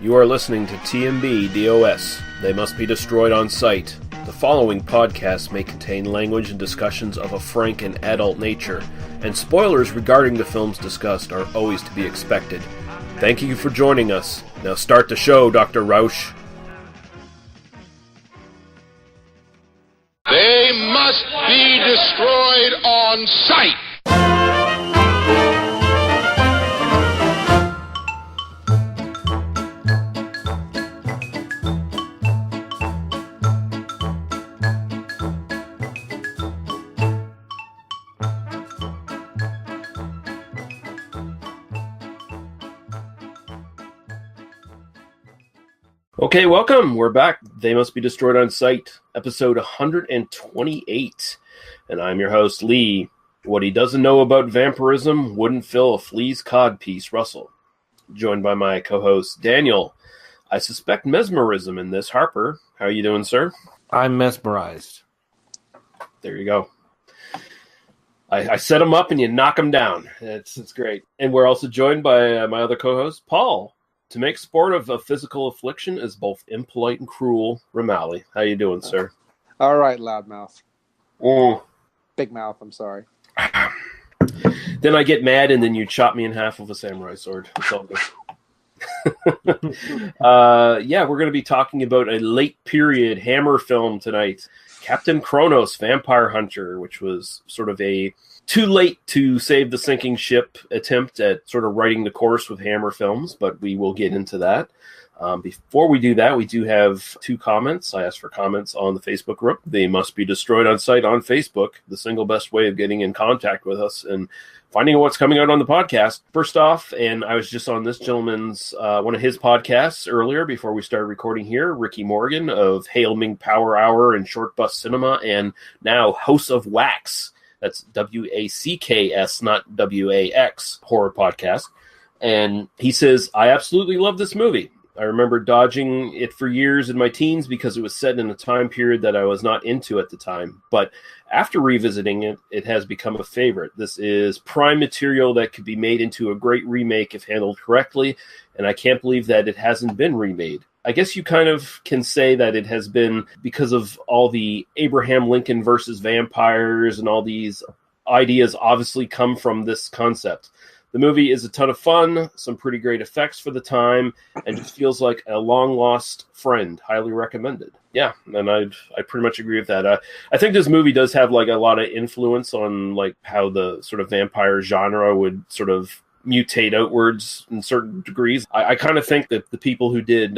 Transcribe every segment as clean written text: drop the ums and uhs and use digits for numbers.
You are listening to TMBDOS. They must be destroyed on sight. The following podcast may contain language and discussions of a frank and adult nature, and spoilers regarding the films discussed are always to be expected. Thank you for joining us. Now start the show, Dr. Rausch. They must be destroyed on sight. Okay, welcome. We're back. They Must Be Destroyed on Sight, episode 128. And I'm your host, Lee. What he doesn't know about vampirism wouldn't fill a flea's codpiece, Russell. Joined by my co-host, Daniel. I suspect mesmerism in this. Harper, how are you doing, sir? I'm mesmerized. There you go. I set him up and you knock him down. It's great. And we're also joined by my other co-host, Paul. To make sport of a physical affliction is both impolite and cruel. Ramali, how you doing, sir? All right, loudmouth. Oh. Big mouth, I'm sorry. Then I get mad and then you chop me in half with a samurai sword. It's all good. Yeah, we're going to be talking about a late period Hammer film tonight. Captain Kronos, Vampire Hunter, which was sort of a too late to save the sinking ship attempt at sort of writing the course with Hammer films, but we will get into that. Before we do that, we do have two comments. I asked for comments on the Facebook group. They Must Be Destroyed on Sight on Facebook, the single best way of getting in contact with us and finding out what's coming out on the podcast. First off, and I was just on this gentleman's, one of his podcasts earlier before we started recording here, Ricky Morgan of Hail Ming Power Hour and Short Bus Cinema, and now House of Wax. That's W-A-C-K-S, not W-A-X, horror podcast. And he says, I absolutely love this movie. I remember dodging it for years in my teens because it was set in a time period that I was not into at the time. But after revisiting it, it has become a favorite. This is prime material that could be made into a great remake if handled correctly, and I can't believe that it hasn't been remade. I guess you kind of can say that it has been because of all the Abraham Lincoln versus vampires and all these ideas obviously come from this concept. The movie is a ton of fun, some pretty great effects for the time, and just feels like a long-lost friend. Highly recommended. Yeah, and I pretty much agree with that. I think this movie does have like a lot of influence on like how the sort of vampire genre would sort of mutate outwards in certain degrees. I kind of think that the people who did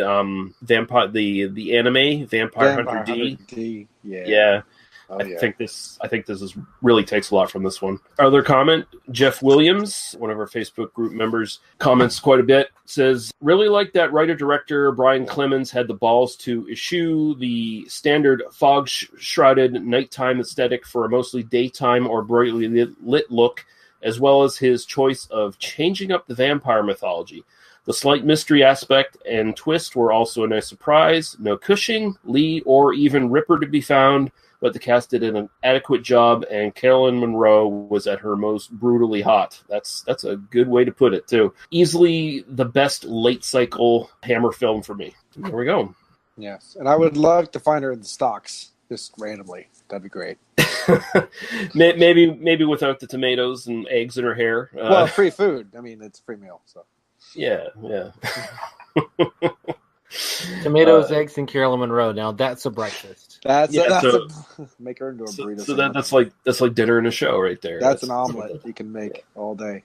vampire the anime Vampire Hunter D. Yeah. I think this is really takes a lot from this one. Other comment, Jeff Williams, one of our Facebook group members, comments quite a bit, says, really like that writer-director Brian Clemens had the balls to eschew the standard fog-shrouded nighttime aesthetic for a mostly daytime or brightly lit look, as well as his choice of changing up the vampire mythology. The slight mystery aspect and twist were also a nice surprise. No Cushing, Lee, or even Ripper to be found, but the cast did an adequate job, and Caroline Munro was at her most brutally hot. That's a good way to put it, too. Easily the best late-cycle Hammer film for me. There we go. Yes, and I would love to find her in the stocks, just randomly. That'd be great. maybe without the tomatoes and eggs in her hair. Well, free food. I mean, it's a free meal. So. Yeah. Tomatoes, eggs, and Caroline Munro. Now that's a breakfast. Make her into a burrito. So that's like dinner and a show right there. That's an omelet you can make all day.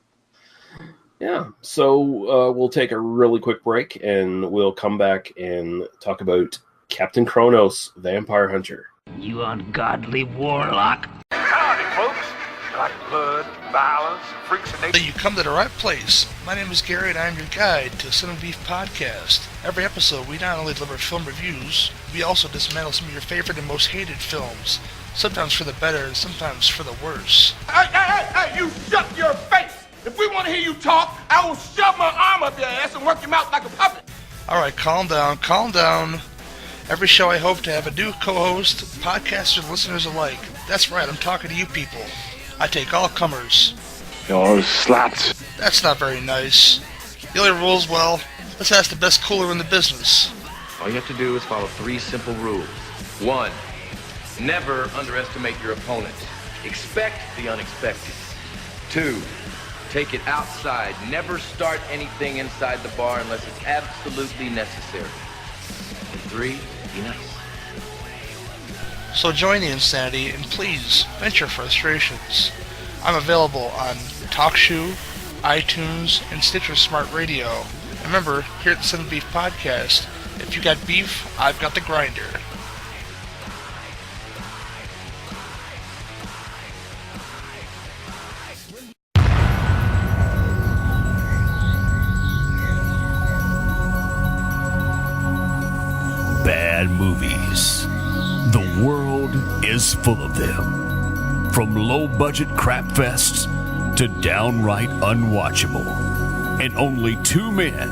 Yeah. So we'll take a really quick break and we'll come back and talk about Captain Kronos, Vampire Hunter. You ungodly warlock. Howdy, folks. You like blood, violence, freaks and nature? You come to the right place. My name is Gary, and I'm your guide to the Cinema Beef Podcast. Every episode, we not only deliver film reviews, we also dismantle some of your favorite and most hated films. Sometimes for the better, and sometimes for the worse. Hey, you shut your face! If we want to hear you talk, I will shove my arm up your ass and work your mouth like a puppet. Alright, calm down. Every show I hope to have a new co-host, podcasters and listeners alike. That's right, I'm talking to you people. I take all comers. You're sluts. That's not very nice. The only rules, well, let's ask the best cooler in the business. All you have to do is follow 3 simple rules. 1, never underestimate your opponent. Expect the unexpected. 2, take it outside. Never start anything inside the bar unless it's absolutely necessary. And 3, be nice. So join the insanity and please vent your frustrations. I'm available on TalkShoe, iTunes, and Stitcher Smart Radio. And remember, here at the Cinema Beef Podcast, if you got beef, I've got the grinder. Bad movies. The world is full of them. From low-budget crap fests to downright unwatchable. And only 2 men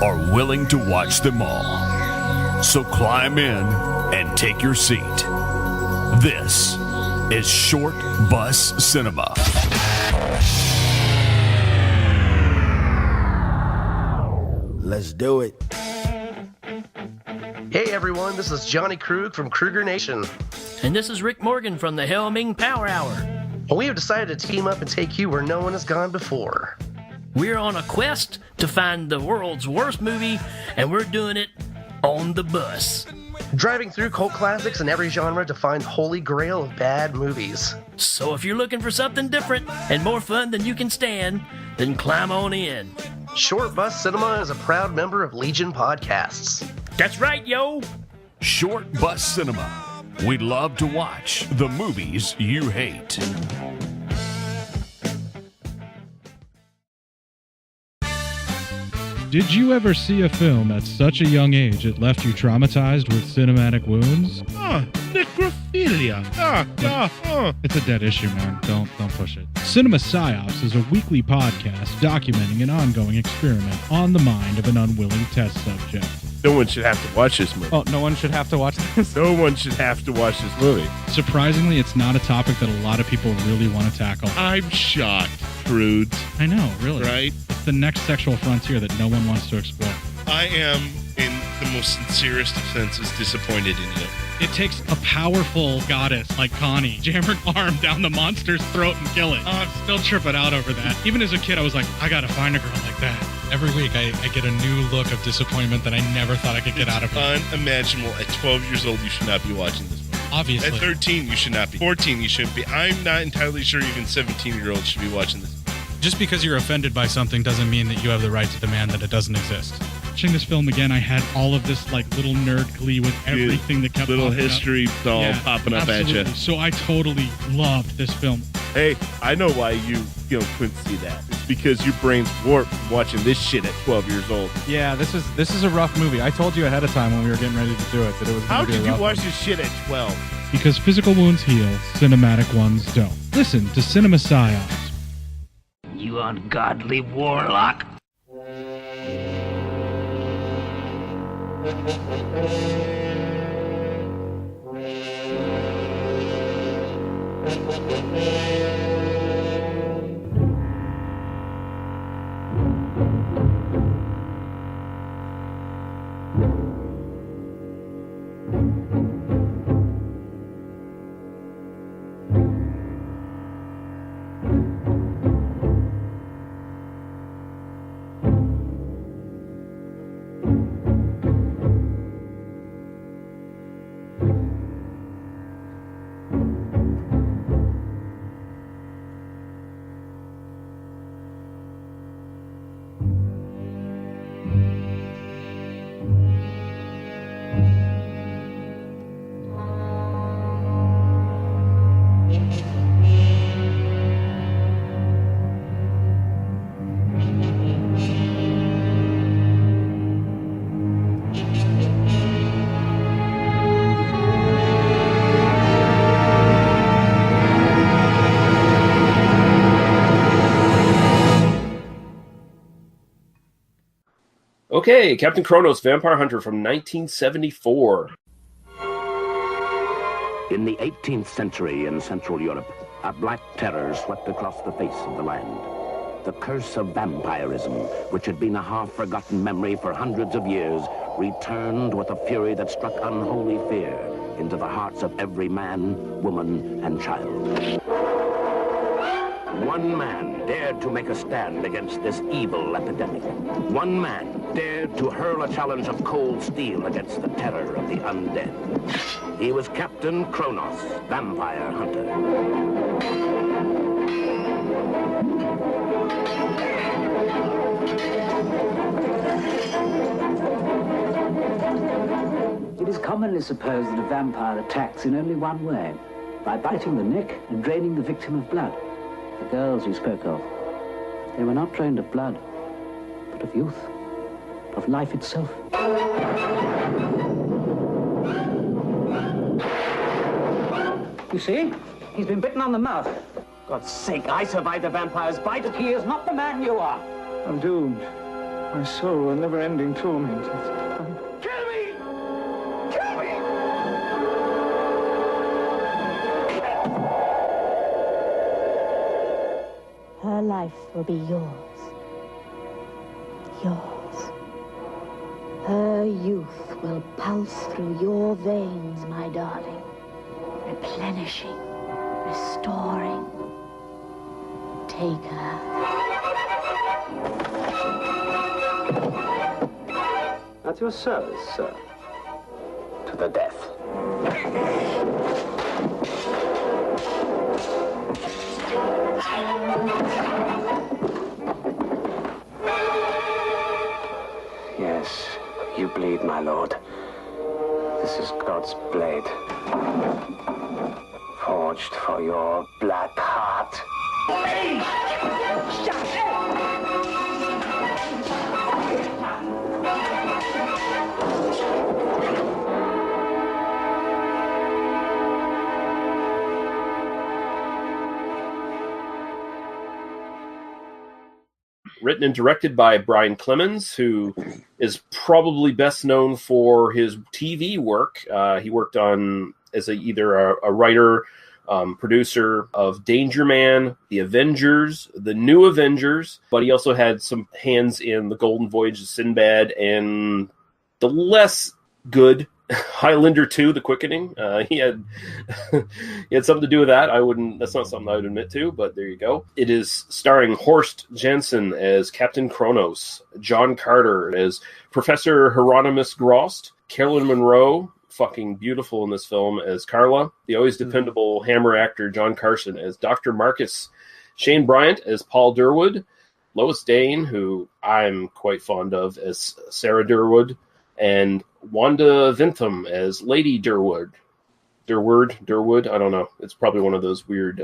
are willing to watch them all. So climb in and take your seat. This is Short Bus Cinema. Let's do it. Hey everyone, this is Johnny Krug from Kruger Nation. And this is Rick Morgan from the Helming Power Hour. And we have decided to team up and take you where no one has gone before. We're on a quest to find the world's worst movie, and we're doing it on the bus. Driving through cult classics in every genre to find the holy grail of bad movies. So if you're looking for something different and more fun than you can stand, then climb on in. Short Bus Cinema is a proud member of Legion Podcasts. That's right, yo! Short Bus Cinema. We love to watch the movies you hate. Did you ever see a film at such a young age it left you traumatized with cinematic wounds? Necrophilia. It's a dead issue, man. Don't push it. Cinema Psyops is a weekly podcast documenting an ongoing experiment on the mind of an unwilling test subject. No one should have to watch this movie. Oh, no one should have to watch this? No one should have to watch this movie. Surprisingly, it's not a topic that a lot of people really want to tackle. I'm shocked, prudes. I know, really. Right? It's the next sexual frontier that no one wants to explore. I am, in the most sincerest of senses, disappointed in you. It takes a powerful goddess like Connie, jam her arm down the monster's throat and kill it. Oh, I'm still tripping out over that. Even as a kid, I was like, I gotta find a girl like that. Every week, I get a new look of disappointment that I never thought I could get out of her. Unimaginable. At 12 years old, you should not be watching this movie. Obviously. At 13, you should not be. 14, you shouldn't be. I'm not entirely sure even 17-year-olds should be watching this. Just because you're offended by something doesn't mean that you have the right to demand that it doesn't exist. Watching this film again, I had all of this like little nerd glee with everything that kept little popping history up. all popping up absolutely. at you. So I totally loved this film. Hey, I know why you couldn't see that. It's because your brain's warped from watching this shit at 12 years old. Yeah, this is a rough movie. I told you ahead of time when we were getting ready to do it that it was going to be a rough How did you watch one. this shit at 12? Because physical wounds heal, cinematic ones don't. Listen to Cinema Psyops. You ungodly warlock. Okay, Captain Kronos, Vampire Hunter from 1974. In the 18th century in Central Europe, a black terror swept across the face of the land. The curse of vampirism, which had been a half-forgotten memory for hundreds of years, returned with a fury that struck unholy fear into the hearts of every man, woman, and child. One man dared to make a stand against this evil epidemic. One man dared to hurl a challenge of cold steel against the terror of the undead. He was Captain Kronos, Vampire Hunter. It is commonly supposed that a vampire attacks in only one way, by biting the neck and draining the victim of blood. The girls you spoke of, they were not drained of blood, but of youth, of life itself. You see? He's been bitten on the mouth. God's sake, I survived a vampire's bite. He is not the man you are. I'm doomed. My soul a never-ending torment. Kill me! Kill me! Her life will be yours. Yours. Her youth will pulse through your veins, my darling. Replenishing, restoring. Take her. At your service, sir. To the death. Yes, you bleed, my lord. This is God's blade. Forged for your black heart. Written and directed by Brian Clemens, who is probably best known for his TV work. He worked on as either a writer, producer of Danger Man, The Avengers, The New Avengers, but he also had some hands in The Golden Voyage of Sinbad and the less good Highlander II, The Quickening. He had something to do with that. That's not something I would admit to, but there you go. It is starring Horst Janssen as Captain Kronos, John Carter as Professor Hieronymus Grost, Caroline Munro, fucking beautiful in this film, as Carla, the always dependable Hammer actor John Carson as Dr. Marcus, Shane Bryant as Paul Durwood, Lois Dane, who I'm quite fond of, as Sarah Durwood, and Wanda Vintham as Lady Durwood. Durwood, I don't know. It's probably one of those weird...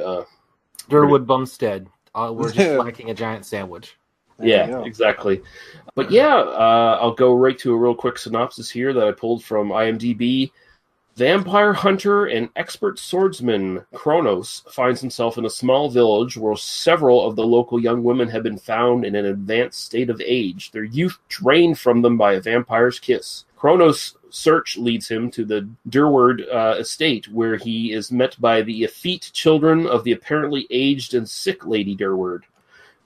Durwood Bumstead. We're just lacking a giant sandwich. Yeah, exactly. But yeah, I'll go right to a real quick synopsis here that I pulled from IMDb. Vampire hunter and expert swordsman Kronos finds himself in a small village where several of the local young women have been found in an advanced state of age, their youth drained from them by a vampire's kiss. Kronos' search leads him to the Durwood estate, where he is met by the effete children of the apparently aged and sick Lady Durwood.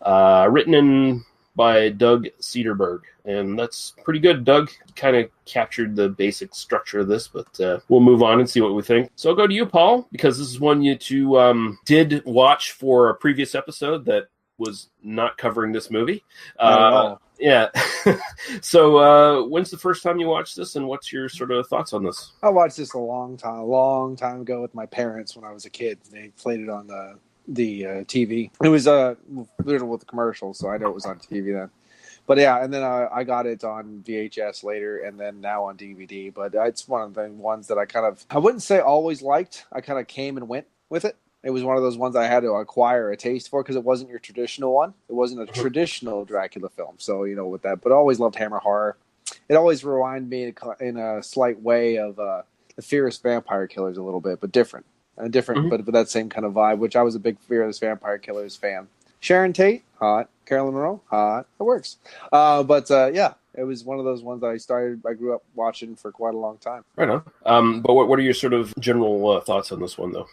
Written by Doug Cederberg. And that's pretty good. Doug kind of captured the basic structure of this, but we'll move on and see what we think. So I'll go to you, Paul, because this is one you two did watch for a previous episode that was not covering this movie. Yeah. So when's the first time you watched this, and what's your sort of thoughts on this? I watched this a long time ago with my parents when I was a kid. They played it on the TV. It was literally with the commercials, so I know it was on TV then. But yeah, and then I got it on VHS later, and then now on DVD. But it's one of the ones that I wouldn't say always liked. I kind of came and went with it. It was one of those ones I had to acquire a taste for because it wasn't your traditional one. It wasn't a traditional Dracula film. So, with that. But I always loved Hammer horror. It always reminded me in a slight way of the Fearless Vampire Killers a little bit, but different. But that same kind of vibe, which I was a big Fearless Vampire Killers fan. Sharon Tate, hot. Caroline Munro, hot. It works. Yeah, It was one of those ones that I grew up watching for quite a long time. Right on. But what are your sort of general thoughts on this one, though?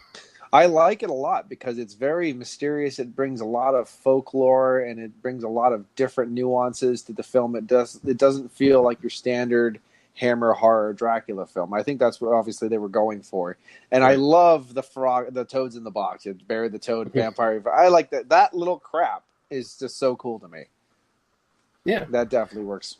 I like it a lot because it's very mysterious. It brings a lot of folklore and it brings a lot of different nuances to the film. It doesn't feel like your standard Hammer horror Dracula film. I think that's what obviously they were going for. And I love the toads in the box. You bury the toad vampire. I like that. That little crap is just so cool to me. Yeah. That definitely works.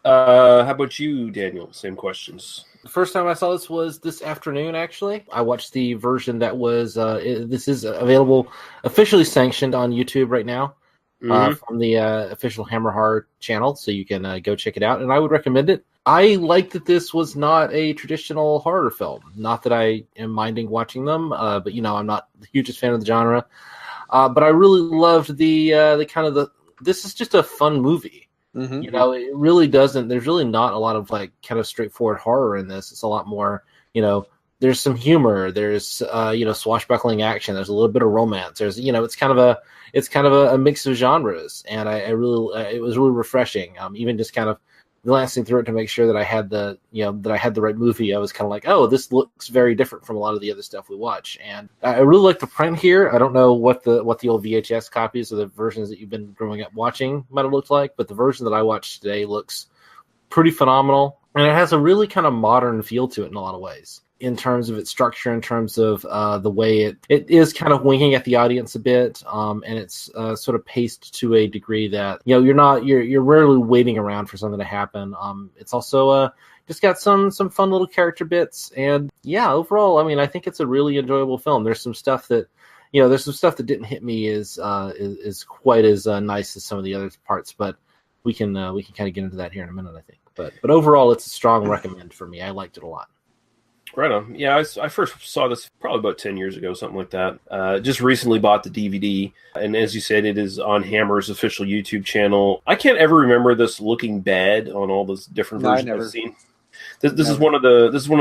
How about you, Daniel? Same questions. The first time I saw this was this afternoon, actually. I watched the version that was, this is available, officially sanctioned on YouTube right now from the official Hammer Horror channel, so you can go check it out, and I would recommend it. I like that this was not a traditional horror film. Not that I am minding watching them, but, I'm not the hugest fan of the genre. But I really loved the kind of this is just a fun movie. Mm-hmm. It really doesn't. There's really not a lot of kind of straightforward horror in this. It's a lot more. There's some humor. There's swashbuckling action. There's a little bit of romance. There's it's kind of a mix of genres, and I really it was really refreshing. Even just kind of glancing through it to make sure that I had the right movie. I was kind of like, oh, this looks very different from a lot of the other stuff we watch, and I really like the print here. I don't know what the old VHS copies or the versions that you've been growing up watching might have looked like, but the version that I watched today looks pretty phenomenal, and it has a really kind of modern feel to it in a lot of ways. In terms of its structure, in terms of the way it is kind of winking at the audience a bit, and it's sort of paced to a degree that you're rarely waiting around for something to happen. It's also just got some fun little character bits, and overall, I think it's a really enjoyable film. There's some stuff that didn't hit me is quite as nice as some of the other parts, but we can kind of get into that here in a minute, I think. But overall, it's a strong recommend for me. I liked it a lot. Right on. Yeah, I first saw this probably about 10 years ago, something like that. Just recently bought the DVD, and as you said, it is on Hammer's official YouTube channel. I can't ever remember this looking bad on all those different versions I've seen. This is one of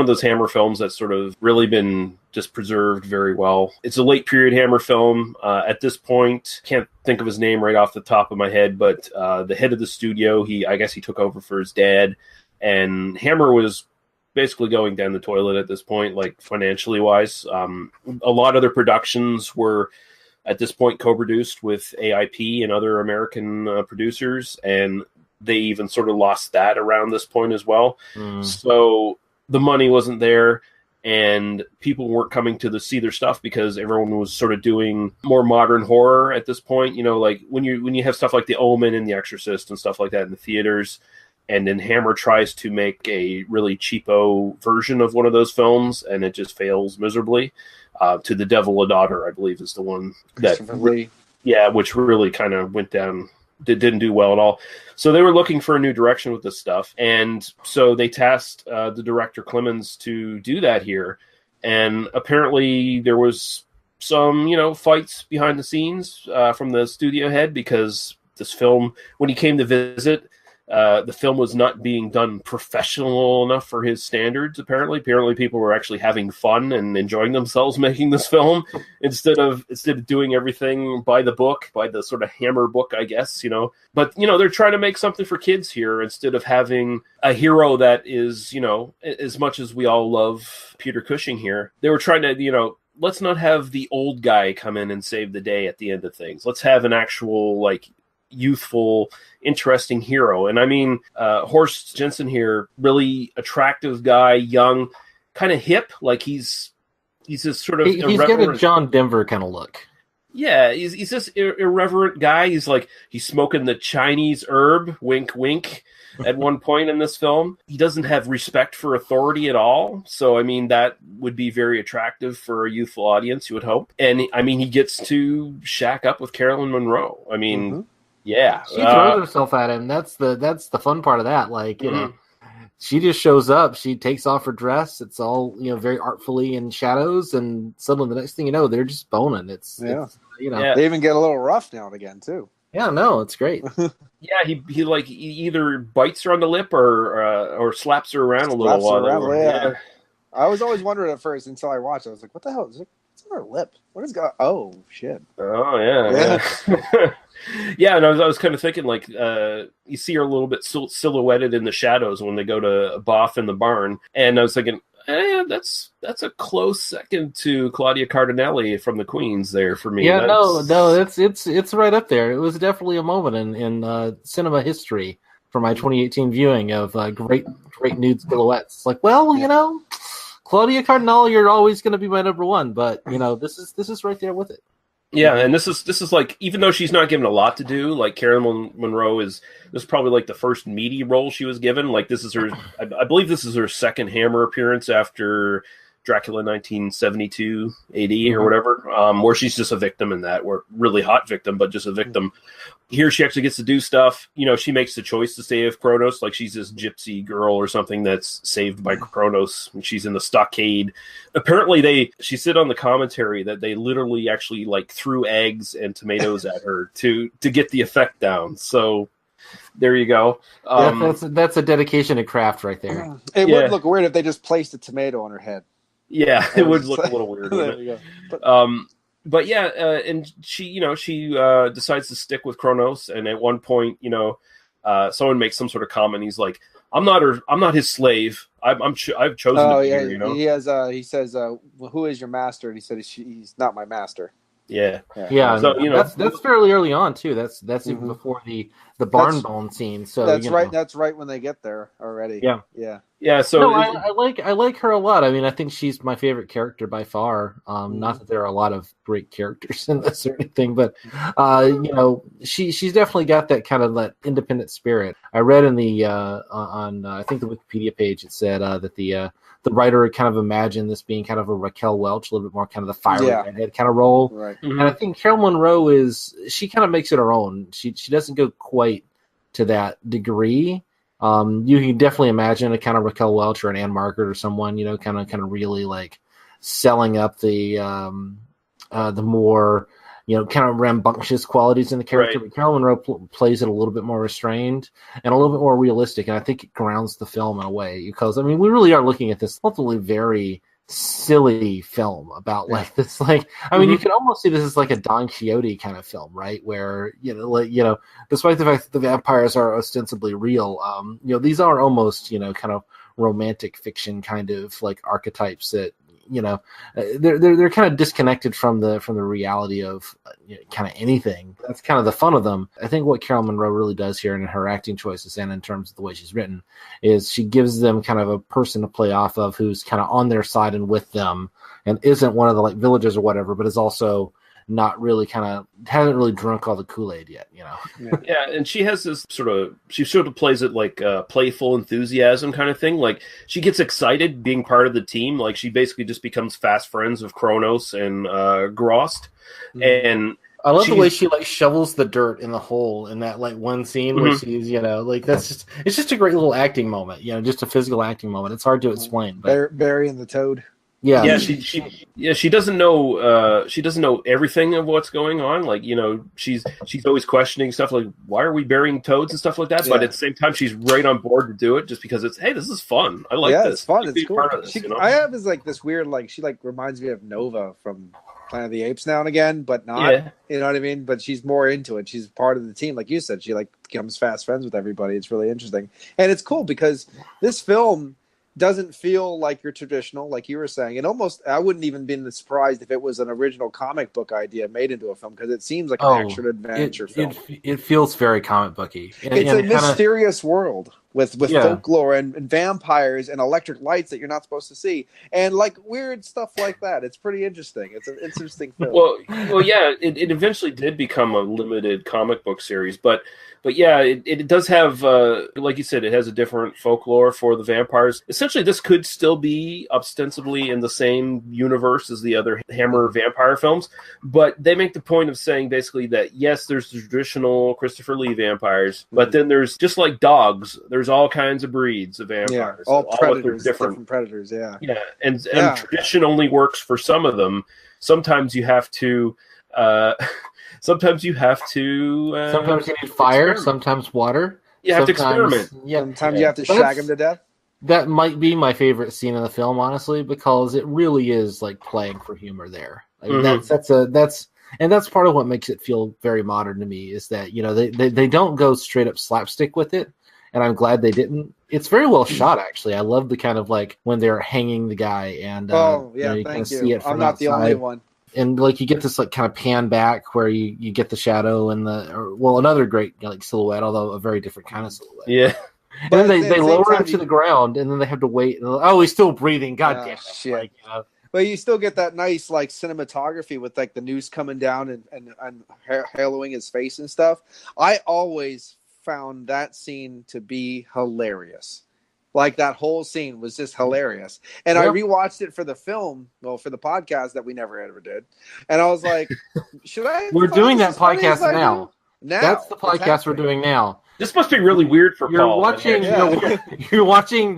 those Hammer films that's sort of really been just preserved very well. It's a late period Hammer film. At this point, can't think of his name right off the top of my head, but the head of the studio, I guess he took over for his dad, and Hammer was basically going down the toilet at this point, like financially wise. A lot of their productions were at this point co-produced with AIP and other American producers, and they even sort of lost that around this point as well. So the money wasn't there, and people weren't coming to see their stuff because everyone was sort of doing more modern horror at this point. Like when you have stuff like The Omen and The Exorcist and stuff like that in the theaters, and then Hammer tries to make a really cheapo version of one of those films, and it just fails miserably. To The Devil a Daughter, I believe, is the one that, which really kind of went down, didn't do well at all. So they were looking for a new direction with this stuff, and so they tasked the director Clemens to do that here. And apparently there was some, fights behind the scenes from the studio head, because this film, when he came to visit, the film was not being done professional enough for his standards. Apparently people were actually having fun and enjoying themselves making this film instead of doing everything by the book, by the sort of Hammer book, I guess, But they're trying to make something for kids here instead of having a hero that is, as much as we all love Peter Cushing here, they were trying to, let's not have the old guy come in and save the day at the end of things. Let's have an actual youthful, interesting hero. And Horst Jensen here, really attractive guy, young, kind of hip, he's this sort of he's got a John Denver kind of look. Yeah, he's this irreverent guy. He's smoking the Chinese herb, wink wink, at one point in this film. He doesn't have respect for authority at all. So that would be very attractive for a youthful audience, you would hope. And he gets to shack up with Caroline Munro. Yeah, she throws herself at him. That's the fun part of that. She just shows up. She takes off her dress. It's all very artfully in shadows, and suddenly the next thing you know, they're just boning. They even get a little rough now and again too. Yeah, no, it's great. Yeah, he either bites her on the lip or slaps her around a little while. Yeah. I was always wondering at first until I watched it. I was like, "What the hell is it? What's on her lip? What is going? Oh shit! Oh yeah. Yeah, and I was kind of thinking, like, you see her a little bit silhouetted in the shadows when they go to Boff in the barn, and I was thinking, that's a close second to Claudia Cardinelli from the Queens there for me. Yeah, no, it's right up there. It was definitely a moment in cinema history for my 2018 viewing of great nude silhouettes. It's like, well, you know, Claudia Cardinelli, you're always going to be my number one, but you know, this is right there with it. Yeah, and this is like, even though she's not given a lot to do, like Caroline Munro this is probably like the first meaty role she was given. Like this is her, I believe this is her second Hammer appearance after Dracula 1972 AD or whatever, where she's just a victim in that, or really hot victim, but just a victim. Here she actually gets to do stuff. You know, she makes the choice to save Kronos, like she's this gypsy girl or something that's saved by Kronos, and she's in the stockade. Apparently she said on the commentary that they literally actually like threw eggs and tomatoes at her to get the effect down. So there you go. That's a dedication to craft right there. It would look weird if they just placed a tomato on her head. Yeah, it would look a little weird. There you go. But yeah, and she decides to stick with Kronos, and at one point, someone makes some sort of comment. He's like, "I'm not his slave. I've chosen to be here." You know, he says, "Who is your master?" And he said, "He's not my master." Yeah. So that's fairly early on too. That's even before the barn bone scene. So that's right. That's right when they get there already. Yeah. So I like her a lot. I mean, I think she's my favorite character by far. Not that there are a lot of great characters in this or anything, but she's definitely got that kind of that independent spirit. I read in the on I think the Wikipedia page, it said that the writer kind of imagined this being kind of a Raquel Welch, a little bit more kind of the fiery redhead kind of role. Right. And I think Caroline Munro she kind of makes it her own. She doesn't go quite to that degree. You can definitely imagine a kind of Raquel Welch or an Anne Margaret or someone, kind of really like selling up the more, kind of rambunctious qualities in the character. Right. But Caroline Munro plays it a little bit more restrained and a little bit more realistic. And I think it grounds the film in a way, because, I mean, we really are looking at this ultimately very silly film about like this, like, I mean, you can almost see this as like a Don Quixote kind of film, right? Where, despite the fact that the vampires are ostensibly real, these are almost, kind of romantic fiction kind of like archetypes that, they're kind of disconnected from the reality of kind of anything. That's kind of the fun of them. I think what Caroline Munro really does here in her acting choices and in terms of the way she's written is she gives them kind of a person to play off of who's kind of on their side and with them, and isn't one of the like villagers or whatever, but is also not really hasn't really drunk all the Kool-Aid yet, Yeah, and she has this she sort of plays it like playful enthusiasm kind of thing. Like she gets excited being part of the team. Like she basically just becomes fast friends of Kronos and Grost. And I love the way she like shovels the dirt in the hole in that like one scene where she's, like it's just a great little acting moment, just a physical acting moment. It's hard to explain. But Barry and the Toad. Yeah, she doesn't know everything of what's going on. Like, she's always questioning stuff like, why are we burying toads and stuff like that? But at the same time, she's right on board to do it just because it's, hey, this is fun. I like this. Yeah, it's fun. It's cool. This, I have this weird, like, she like reminds me of Nova from Planet of the Apes now and again, but not. Yeah. You know what I mean? But she's more into it. She's part of the team, like you said. She like becomes fast friends with everybody. It's really interesting, and it's cool because this film doesn't feel like your traditional, like you were saying. It almost, I wouldn't even been surprised if it was an original comic book idea made into a film, because it seems like an action adventure film. It feels very comic booky. It's a mysterious world with folklore and vampires and electric lights that you're not supposed to see, and like weird stuff like that. It's pretty interesting. It's an interesting film. Well, yeah. It eventually did become a limited comic book series, but yeah, it does have, like you said, it has a different folklore for the vampires. Essentially, this could still be ostensibly in the same universe as the other Hammer vampire films, but they make the point of saying basically that, yes, there's the traditional Christopher Lee vampires, but then there's, just like dogs, there's all kinds of breeds of vampires. Yeah, all predators, different predators, Yeah, and tradition only works for some of them. Sometimes you have to... Sometimes you need fire, experiment. Sometimes water. You have to experiment. Yeah. Sometimes you have to shag him to death. That might be my favorite scene in the film, honestly, because it really is like playing for humor there. Like, that's and that's part of what makes it feel very modern to me is that, you know, they don't go straight up slapstick with it. And I'm glad they didn't. It's very well shot, actually. I love the kind of like when they're hanging the guy and you thank you. see it from I'm not outside. the only one. And like you get this like kind of pan back where you get the shadow and another great like silhouette, although a very different kind of silhouette. Yeah. And then they lower him to the ground, and then they have to wait. And, he's still breathing. God damn it! Shit. Like, you know. But you still get that nice like cinematography with like the noose coming down and haloing his face and stuff. I always found that scene to be hilarious. Like that whole scene was just hilarious. And I rewatched it for the film, for the podcast that we never ever did. And I was like, should I? We're doing that podcast now. Now. That's the podcast we're doing now. This must be really weird for Paul. You're watching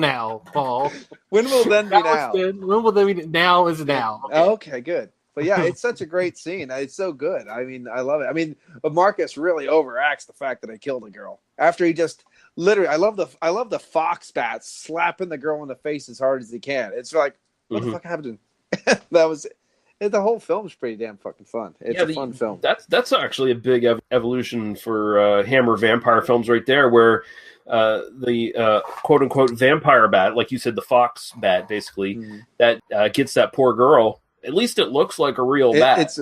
now, Paul. When will then be now? When will then be now is now. Okay, good. But yeah, it's such a great scene. It's so good. I mean, I love it. I mean, but Marcus really overacts the fact that I killed a girl after he just literally. I love the fox bat slapping the girl in the face as hard as he can. It's like, what the fuck happened? That was the whole film's pretty damn fucking fun. It's a fun film. That's actually a big evolution for Hammer vampire films right there, where the quote unquote vampire bat, like you said, the fox bat, basically that gets that poor girl. At least it looks like a real bat.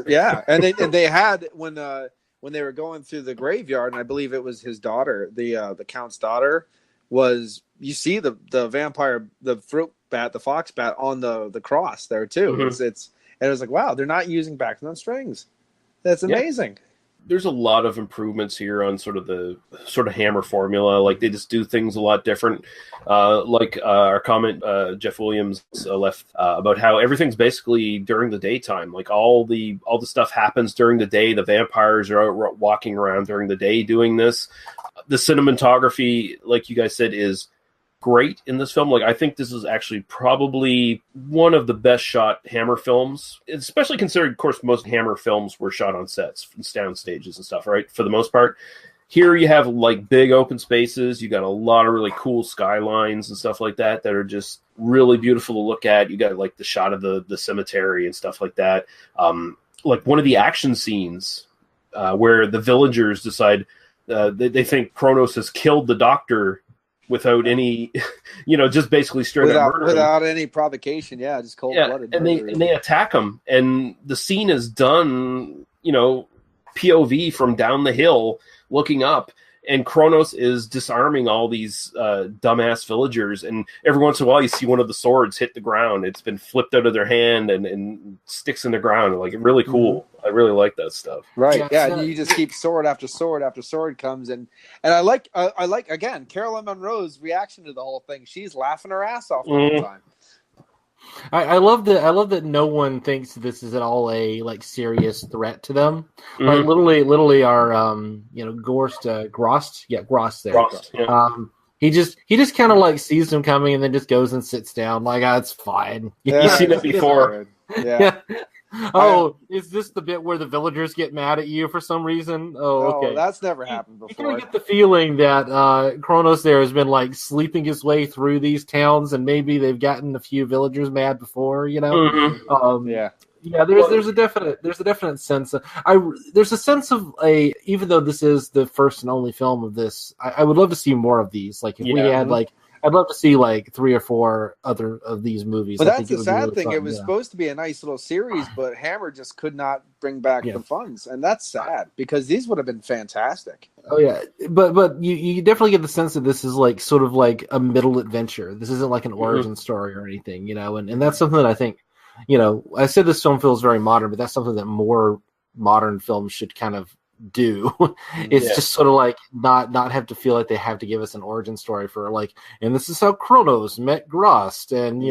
And they had when they were going through the graveyard, and I believe it was his daughter, the Count's daughter, was you see the vampire, the fruit bat, the fox bat on the cross there too. And it was like, wow, they're not using backs on strings. That's amazing. There's a lot of improvements here on sort of Hammer formula. Like they just do things a lot different. Like our comment Jeff Williams left about how everything's basically during the daytime. Like all the stuff happens during the day. The vampires are out walking around during the day doing this. The cinematography, like you guys said, is great in this film. Like I think this is actually probably one of the best shot Hammer films, especially considering, of course, most Hammer films were shot on sets, sound stages and stuff, right? For the most part. Here you have like big open spaces. You got a lot of really cool skylines and stuff like that are just really beautiful to look at. You got like the shot of the cemetery and stuff like that. Like one of the action scenes where the villagers decide they think Kronos has killed the doctor without any, just basically straight up murder without any provocation. Yeah, just cold-blooded. And they attack him, and the scene is done, POV from down the hill looking up, and Kronos is disarming all these dumbass villagers, and every once in a while you see one of the swords hit the ground. It's been flipped out of their hand and sticks in the ground. Like, really cool. I really like that stuff. Right. Yeah, and you just keep sword after sword after sword comes in. And I like again, Caroline Munro's reaction to the whole thing. She's laughing her ass off all the time. I love that no one thinks this is at all a like serious threat to them. Like literally our Grost there. Grost, yeah. He just kind of like sees them coming and then just goes and sits down like, it's fine. You've seen it before. Yeah. Is this the bit where the villagers get mad at you for some reason? Okay. That's never happened before. You kind of get the feeling that Kronos there has been like sleeping his way through these towns, and maybe they've gotten a few villagers mad before. There's a definite sense of even though this is the first and only film of this, I would love to see more of these. Like if we had like. I'd love to see like 3 or 4 other of these movies. But that's the sad thing. It was supposed to be a nice little series, but Hammer just could not bring back the funds, and that's sad because these would have been fantastic. Oh yeah, but you definitely get the sense that this is like sort of like a middle adventure. This isn't like an origin story or anything, and that's something that I think, I said this film feels very modern, but that's something that more modern films should kind of do. It's just sort of like not have to feel like they have to give us an origin story for like, and this is how Kronos met Grost, and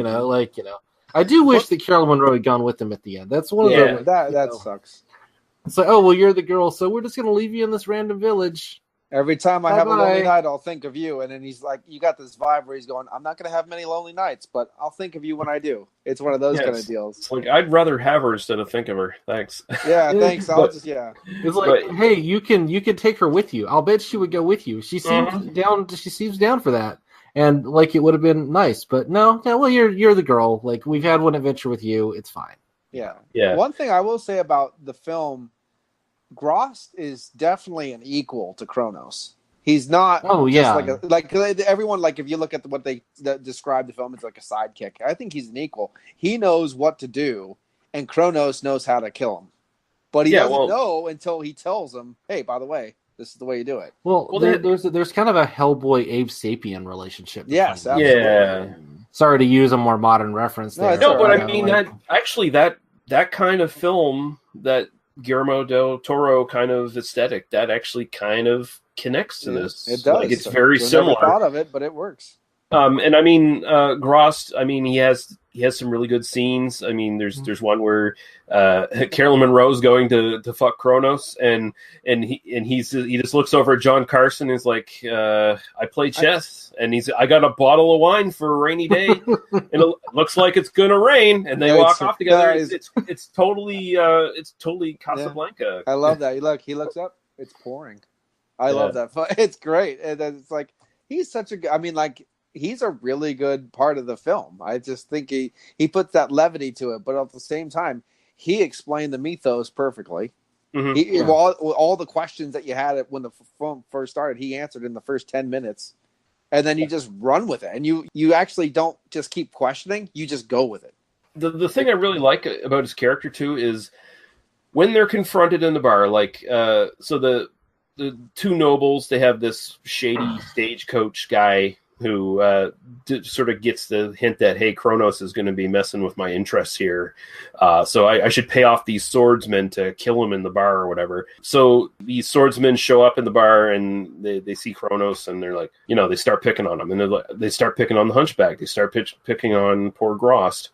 I do wish that Caroline Munro had gone with them at the end. That's one of the that sucks. It's like, oh well, you're the girl, so we're just gonna leave you in this random village. Every time I have a lonely night, I'll think of you. And then he's like, you got this vibe where he's going, I'm not going to have many lonely nights, but I'll think of you when I do. It's one of those kind of deals. It's like, I'd rather have her instead of think of her. Thanks. Yeah, thanks. It's like, hey, you can take her with you. I'll bet she would go with you. She seems down for that. And like, it would have been nice, but no, well, you're the girl. Like, we've had one adventure with you. It's fine. Yeah. One thing I will say about the film, Grost is definitely an equal to Kronos. He's not. Oh, just yeah. like everyone. Like if you look at what they describe the film, it's like a sidekick. I think he's an equal. He knows what to do, and Kronos knows how to kill him. But he doesn't know until he tells him, "Hey, by the way, this is the way you do it." Well, there's kind of a Hellboy Abe Sapien relationship. Yes, absolutely. Yeah. Sorry to use a more modern reference there. No, but I mean that kind of film, that Guillermo del Toro kind of aesthetic, that actually kind of connects to this. It does. Like, it's very similar. Never thought of it, but it works. And I mean, Grost, I mean, he has some really good scenes. I mean, there's one where Caroline Munro's going to fuck Kronos, and he just looks over at John Carson and is like, I play chess, and I got a bottle of wine for a rainy day, and it looks like it's gonna rain, and they walk off together. It's totally Casablanca. I love that. He looks up, it's pouring. I love that. It's great. And it's like he's such a. I mean, like. He's a really good part of the film. I just think he puts that levity to it, but at the same time, he explained the mythos perfectly. Mm-hmm. All the questions that you had when the film first started, he answered in the first 10 minutes, and then you just run with it, and you actually don't just keep questioning; you just go with it. The thing I really like about his character too is when they're confronted in the bar, like so the two nobles, they have this shady stagecoach guy who sort of gets the hint that, hey, Kronos is going to be messing with my interests here. So I should pay off these swordsmen to kill him in the bar or whatever. So these swordsmen show up in the bar and they see Kronos and they're like, they start picking on him. And they start picking on the hunchback. They start picking on poor Grost.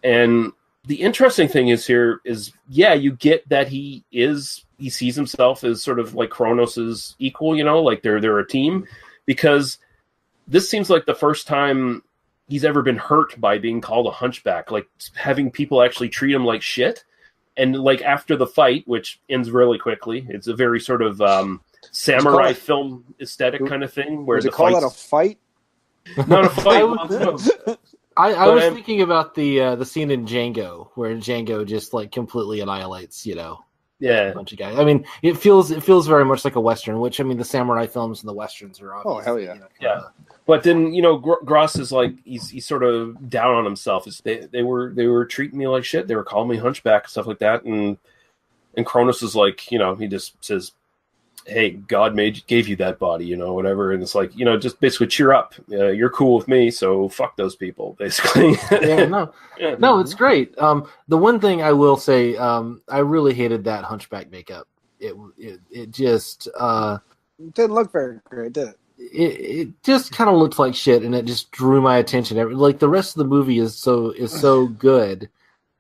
And the interesting thing is here is, you get that he sees himself as sort of like Kronos's equal, like they're a team, because this seems like the first time he's ever been hurt by being called a hunchback, like having people actually treat him like shit. And like after the fight, which ends really quickly, it's a very sort of samurai film aesthetic kind of thing. Where would you call that a fight? Not a fight. I was thinking about the scene in Django where Django just like completely annihilates, a bunch of guys. I mean, it feels very much like a Western, which, I mean, the samurai films and the Westerns are obviously. Oh, hell yeah. Yeah. But then, Gross is like, he's sort of down on himself. They were treating me like shit. They were calling me hunchback and stuff like that. And Kronos is like, he just says, hey, God gave you that body, whatever. And it's like, just basically cheer up. You're cool with me, so fuck those people, basically. No, it's great. The one thing I will say, I really hated that hunchback makeup. It just it didn't look very great, did it? It just kind of looked like shit, and it just drew my attention. Like the rest of the movie is so good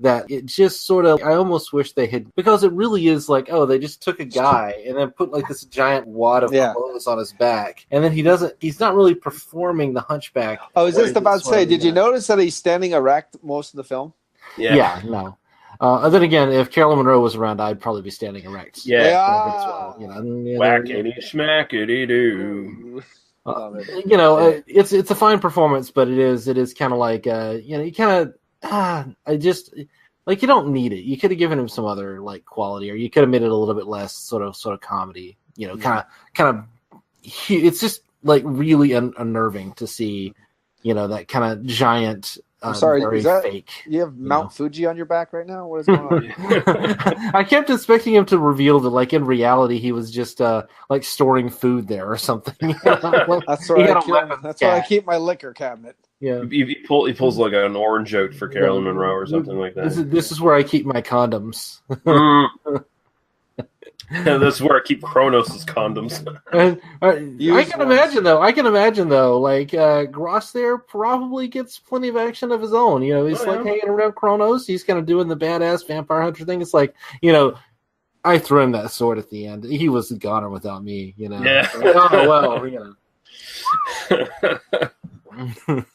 that it just sort of, I almost wish they had, because it really is like, oh, they just took a guy and then put like this giant wad of clothes on his back, and then he's not really performing the hunchback. I was just about to say, did you notice that he's standing erect most of the film? Yeah, no. Then again, if Caroline Munro was around, I'd probably be standing erect. Yeah. Whackity schmackity doo. It's a fine performance, but it is kind of like you kind of you don't need it. You could have given him some other like quality, or you could have made it a little bit less sort of comedy. Kind of. It's just like really unnerving to see, that kind of giant. I'm sorry, very is that fake. You have Mount Fuji on your back right now? What is going on? I kept expecting him to reveal that, like in reality, he was just like storing food there or something. That's where I keep my liquor cabinet. Yeah, he pulls like an orange out for Caroline Munro or something like that. This is where I keep my condoms. That's where I keep Kronos' condoms. I can imagine though, like Gross there probably gets plenty of action of his own. He's hanging around Kronos. He's kind of doing the badass vampire hunter thing. It's like, I threw him that sword at the end. He was a goner without me. Yeah.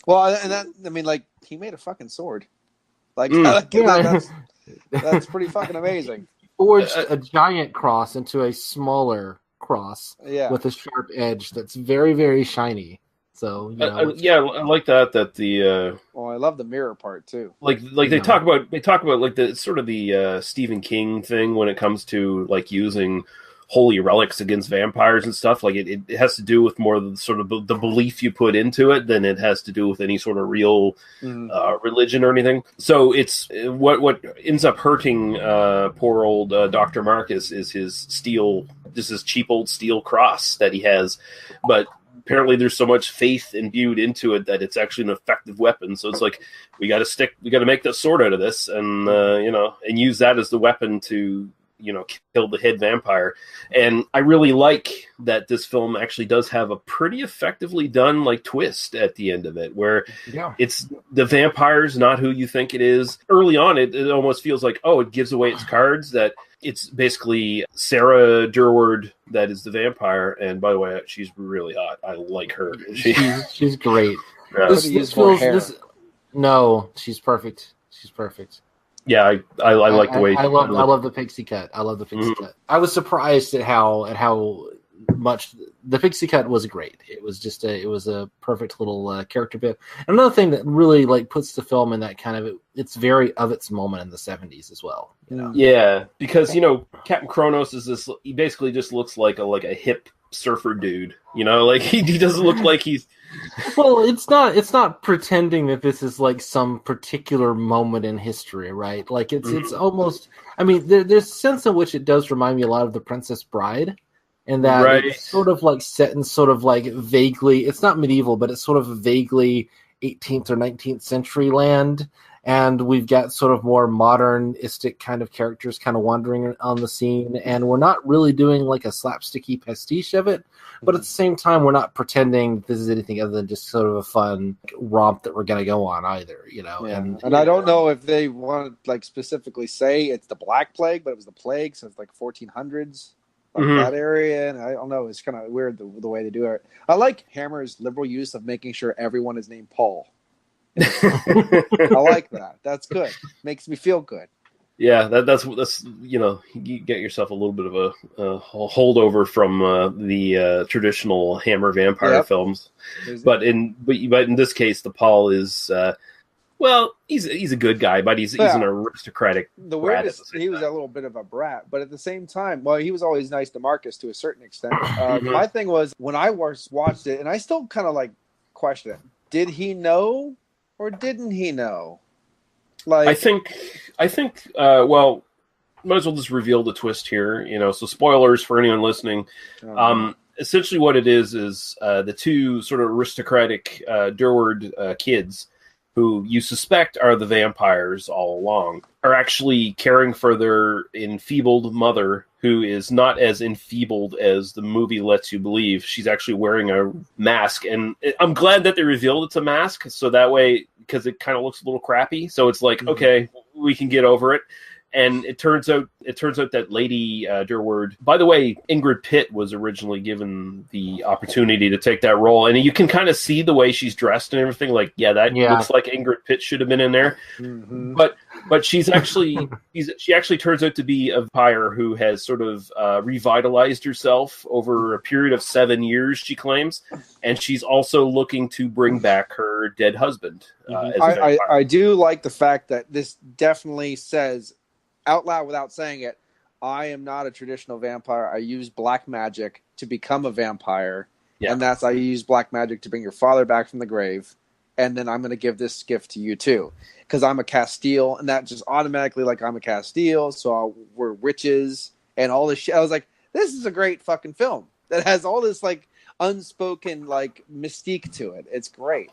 Well, and that, I mean, like, he made a fucking sword. That's pretty fucking amazing. Forged a giant cross into a smaller cross with a sharp edge that's very, very shiny. So I like that the Well, I love the mirror part too. like they talk about like the sort of the Stephen King thing when it comes to like using holy relics against vampires and stuff. Like it has to do with more the sort of the belief you put into it than it has to do with any sort of real religion or anything. So it's what ends up hurting poor old Dr. Marcus is his cheap old steel cross that he has, but apparently there's so much faith imbued into it that it's actually an effective weapon. So it's like we got to make the sword out of this and and use that as the weapon to kill the head vampire. And I really like that this film actually does have a pretty effectively done like twist at the end of it, where it's the vampire's not who you think it is. Early on, it almost feels like, it gives away its cards, that it's basically Sarah Durward that is the vampire. And by the way, she's really hot. I like her. She's great. No, she's perfect. She's perfect. Yeah, I like the way I love the pixie cut. I love the pixie cut. I was surprised at how much the pixie cut was great. It was just it was a perfect little character bit. Another thing that really like puts the film in that kind of it's very of its moment in the 70s as well. Yeah, because Captain Kronos is this. He basically just looks like a hip surfer dude. Like he doesn't look like he's. Well, it's not pretending that this is like some particular moment in history, right? Like it's almost. I mean, there's a sense in which it does remind me a lot of The Princess Bride, and that it's sort of like set in sort of like vaguely. It's not medieval, but it's sort of vaguely 18th or 19th century land. And we've got sort of more modernistic kind of characters kind of wandering on the scene. And we're not really doing like a slapsticky pastiche of it. But at the same time, we're not pretending this is anything other than just sort of a fun romp that we're going to go on either, Yeah. And I don't know if they want to like specifically say it's the Black Plague, but it was the plague. So it's like 1400s, like that area. And I don't know. It's kind of weird the way they do it. I like Hammer's liberal use of making sure everyone is named Paul. I like that. That's good. Makes me feel good. Yeah, that's you get yourself a little bit of a holdover from the traditional Hammer vampire films, but in this case, the Paul is he's a good guy, but he's an aristocratic. The weirdest, he was a little bit of a brat, but at the same time, he was always nice to Marcus to a certain extent. My thing was when I watched it, and I still kind of like question it. Did he know? Or didn't he know? Like, I think. Well, might as well just reveal the twist here. So spoilers for anyone listening. Essentially, what it is the two sort of aristocratic Durward kids, who you suspect are the vampires all along, are actually caring for their enfeebled mother, who is not as enfeebled as the movie lets you believe. She's actually wearing a mask, and I'm glad that they revealed it's a mask, so that way, because it kind of looks a little crappy, so it's like, okay, we can get over it. And it turns out that Lady Durward, by the way, Ingrid Pitt was originally given the opportunity to take that role, and you can kind of see the way she's dressed and everything. Like, looks like Ingrid Pitt should have been in there. But she's actually she actually turns out to be a vampire who has sort of revitalized herself over a period of 7 years, she claims, and she's also looking to bring back her dead husband. I do like the fact that this definitely says out loud without saying it, I am not a traditional vampire. I use black magic to become a vampire. Yeah. And I use black magic to bring your father back from the grave. And then I'm going to give this gift to you too. Because I'm a Castile. And that just automatically, like, I'm a Castile. So we're witches and all this shit. I was like, this is a great fucking film that has all this, like, unspoken, like, mystique to it. It's great.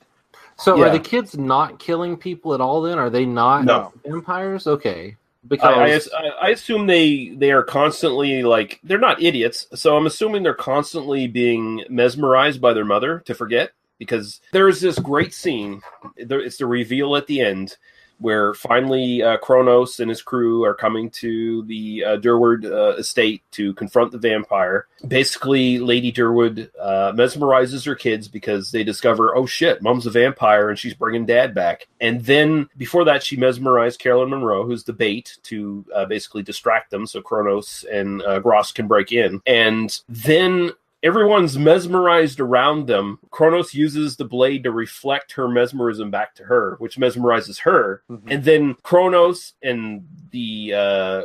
So are the kids not killing people at all then? Are they not vampires? Okay. Because I assume they are constantly, like, they're not idiots, so I'm assuming they're constantly being mesmerized by their mother to forget, because there's this great scene, it's the reveal at the end, where finally Kronos and his crew are coming to the Durward estate to confront the vampire. Basically, Lady Durward mesmerizes her kids because they discover, oh shit, Mom's a vampire and she's bringing Dad back. And then, before that, she mesmerized Caroline Munro, who's the bait, to basically distract them so Kronos and Gross can break in. And then everyone's mesmerized around them. Kronos uses the blade to reflect her mesmerism back to her, which mesmerizes her. Mm-hmm. And then Kronos and the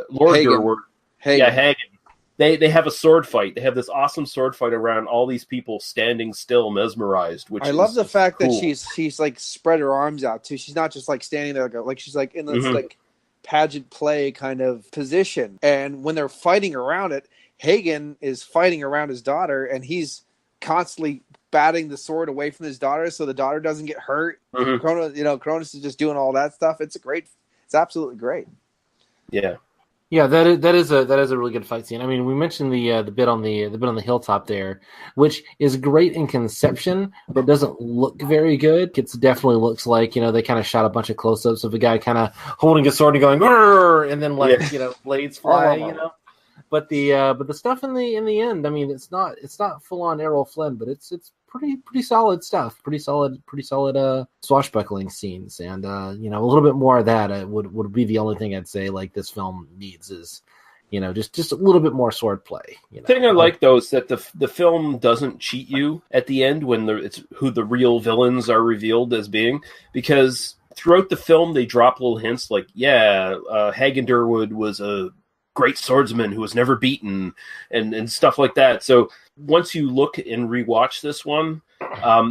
Lord Durward, Hagen. They have a sword fight. They have this awesome sword fight around all these people standing still, mesmerized. Which I love the fact cool. that she's like spread her arms out too. She's not just like standing there like she's like in this like pageant play kind of position. And when they're fighting around it, Hagen is fighting around his daughter, and he's constantly batting the sword away from his daughter so the daughter doesn't get hurt. Kronos is just doing all that stuff. It's absolutely great. Yeah. Yeah, that is a really good fight scene. I mean, we mentioned the bit on the hilltop there, which is great in conception, but doesn't look very good. It definitely looks like they kind of shot a bunch of close-ups of a guy kind of holding a sword and going, "Grr!" and then blades fly, But the stuff in the end, I mean, it's not full on Errol Flynn, but it's pretty solid stuff, pretty solid swashbuckling scenes, and a little bit more of that would be the only thing I'd say like this film needs is just a little bit more sword play. The thing I like though is that the film doesn't cheat you at the end when it's who the real villains are revealed as being, because throughout the film they drop little hints like Hagen Durwood was a great swordsman who was never beaten and stuff like that. So once you look and rewatch this one,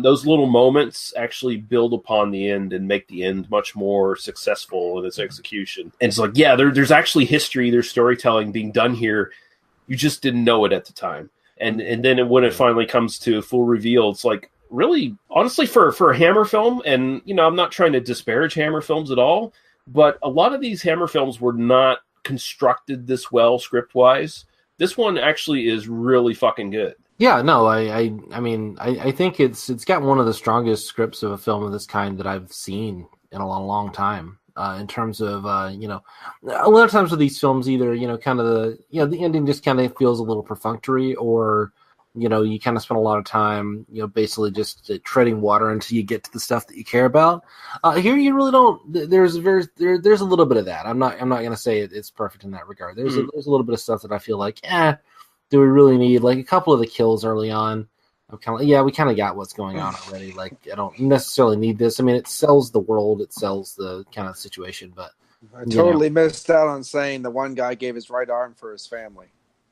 those little moments actually build upon the end and make the end much more successful in its execution. And it's like, there's actually history, there's storytelling being done here. You just didn't know it at the time. And then when it finally comes to full reveal, it's like, really, honestly, for a Hammer film, and I'm not trying to disparage Hammer films at all, but a lot of these Hammer films were not constructed this well script wise. This one actually is really fucking good. Yeah, no, I mean I think it's got one of the strongest scripts of a film of this kind that I've seen in a long time. In terms of a lot of times with these films, either kind of the ending just kind of feels a little perfunctory, or you kind of spend a lot of time, basically just treading water until you get to the stuff that you care about. Here, you really don't. There's a little bit of that. I'm not going to say it's perfect in that regard. There's a little bit of stuff that I feel like, do we really need? Like a couple of the kills early on, I'm kind of we kind of got what's going on already. Like I don't necessarily need this. I mean, it sells the world, it sells the kind of situation, but I totally missed out on saying the one guy gave his right arm for his family.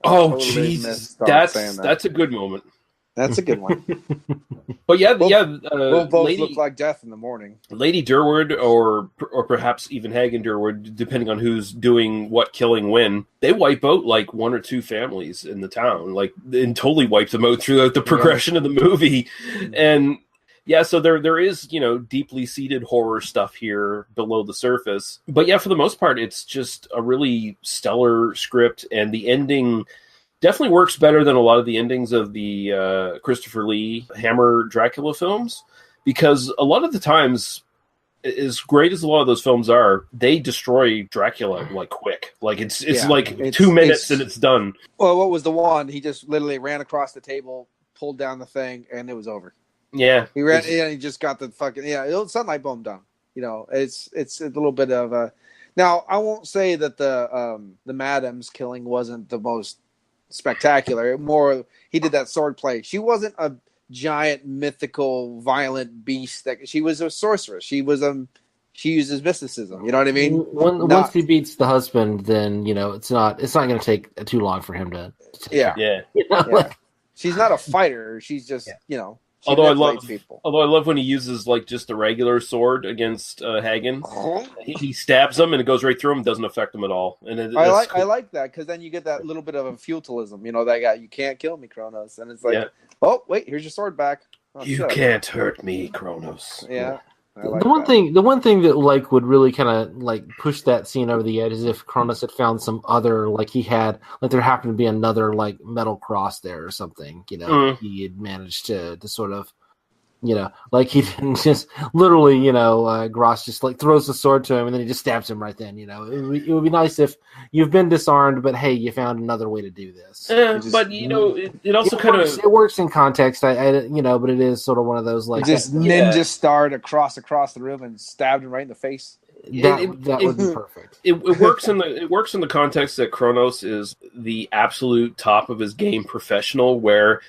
Oh, Jesus. That's a good moment. That's a good one. But we'll both look like death in the morning. Lady Durward, or perhaps even Hagen Durward, depending on who's doing what killing when, they wipe out like one or two families in the town, and totally wipe them out throughout the progression of the movie. And so there is, deeply seated horror stuff here below the surface. But for the most part, it's just a really stellar script, and the ending definitely works better than a lot of the endings of the Christopher Lee Hammer Dracula films, because a lot of the times, as great as a lot of those films are, they destroy Dracula like quick. Like it's 2 minutes and it's done. Well, what was the one? He just literally ran across the table, pulled down the thing, and it was over. Yeah, he ran. And he just got the fucking sunlight boom done. It's a little bit of a. Now I won't say that the Madam's killing wasn't the most spectacular. More, he did that sword play. She wasn't a giant mythical violent beast. That she was a sorceress. She uses mysticism. You know what I mean? Once he beats the husband, then it's not going to take too long for him to take care. She's not a fighter. She's just Although I love when he uses just a regular sword against Hagen. He stabs him and it goes right through him. Doesn't affect him at all. And I like that, because then you get that little bit of a feudalism. That guy, you can't kill me, Kronos. And it's like, oh wait, here's your sword back. Oh, you can't hurt me, Kronos. Yeah. The one thing that would really kind of push that scene over the edge is if Kronos had found some other, there happened to be another metal cross there or something. He had managed to sort of, he didn't just literally, Gross just throws the sword to him and then he just stabs him right then. It would be nice if you've been disarmed, but hey, you found another way to do this. But it also kind of it works in context. But it is sort of one of those just ninja starred across the room and stabbed him right in the face. That would be perfect. It works in the context that Kronos is the absolute top of his game professional, where